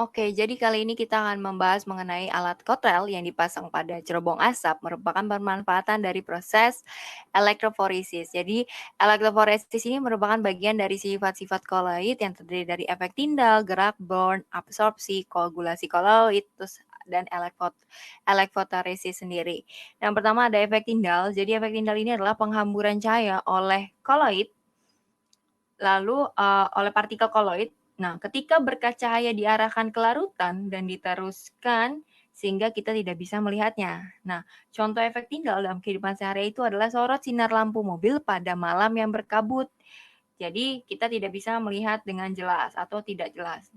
Oke, jadi kali ini kita akan membahas mengenai alat kotrel yang dipasang pada cerobong asap merupakan pemanfaatan dari proses elektroforesis. Jadi, elektroforesis ini merupakan bagian dari sifat-sifat koloid yang terdiri dari efek tindal, gerak, burn, absorpsi, koagulasi koloid, terus dan elektroforesis sendiri. Yang pertama ada efek tindal. Jadi, efek tindal ini adalah penghamburan cahaya oleh koloid lalu oleh partikel koloid. Nah, ketika berkas cahaya diarahkan ke larutan dan diteruskan sehingga kita tidak bisa melihatnya. Nah, contoh efek tindal dalam kehidupan sehari itu adalah sorot sinar lampu mobil pada malam yang berkabut. Jadi, kita tidak bisa melihat dengan jelas atau tidak jelas.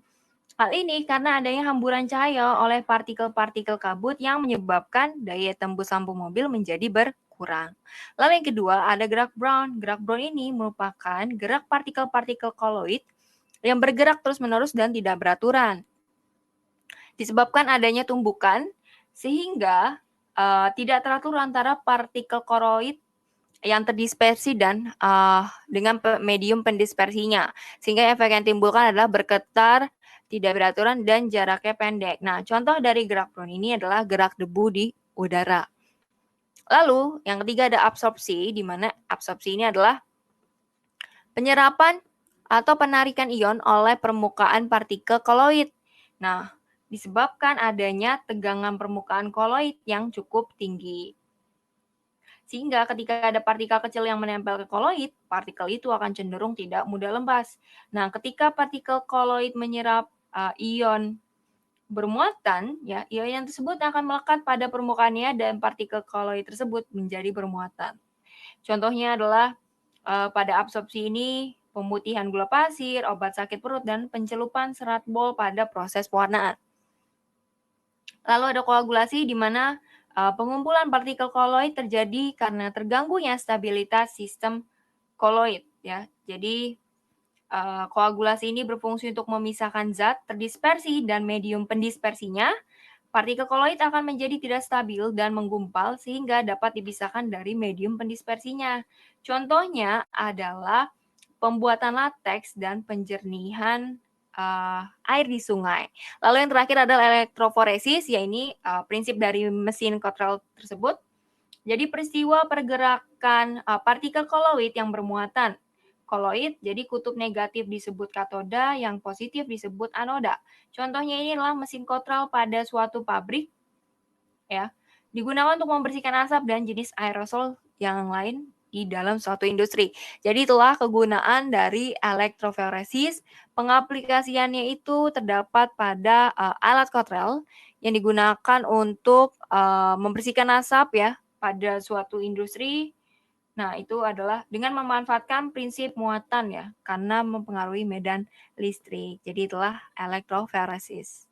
Hal ini karena adanya hamburan cahaya oleh partikel-partikel kabut yang menyebabkan daya tembus lampu mobil menjadi berkurang. Lalu yang kedua ada gerak Brown. Gerak Brown ini merupakan gerak partikel-partikel koloid yang bergerak terus-menerus dan tidak beraturan. Disebabkan adanya tumbukan sehingga tidak teratur antara partikel koloid yang terdispersi dan dengan medium pendispersinya. Sehingga efek yang timbulkan adalah bergetar, tidak beraturan, dan jaraknya pendek. Nah, contoh dari gerak Brown ini adalah gerak debu di udara. Lalu, yang ketiga ada absorpsi, di mana absorpsi ini adalah penyerapan atau penarikan ion oleh permukaan partikel koloid. Nah, disebabkan adanya tegangan permukaan koloid yang cukup tinggi. Sehingga ketika ada partikel kecil yang menempel ke koloid, partikel itu akan cenderung tidak mudah lembas. Nah, ketika partikel koloid menyerap ion bermuatan, ya, ion tersebut akan melekat pada permukaannya dan partikel koloid tersebut menjadi bermuatan. Contohnya adalah pada absorpsi ini pemutihan gula pasir, obat sakit perut, dan pencelupan serat bol pada proses pewarnaan. Lalu ada koagulasi di mana pengumpulan partikel koloid terjadi karena terganggunya stabilitas sistem koloid, ya. Jadi koagulasi ini berfungsi untuk memisahkan zat terdispersi dan medium pendispersinya. Partikel koloid akan menjadi tidak stabil dan menggumpal sehingga dapat dipisahkan dari medium pendispersinya. Contohnya adalah pembuatan lateks dan penjernihan air di sungai. Lalu yang terakhir adalah elektroforesis, yaitu prinsip dari mesin kotrel tersebut. Jadi peristiwa pergerakan partikel koloid yang bermuatan. Koloid, jadi kutub negatif disebut katoda, yang positif disebut anoda. Contohnya ini adalah mesin kotrel pada suatu pabrik, ya, digunakan untuk membersihkan asap dan jenis aerosol yang lain di dalam suatu industri. Jadi itulah kegunaan dari elektroforesis. Pengaplikasiannya itu terdapat pada alat kotrel yang digunakan untuk membersihkan asap, ya, pada suatu industri. Nah, itu adalah dengan memanfaatkan prinsip muatan, ya, karena mempengaruhi medan listrik. Jadi itulah elektroforesis.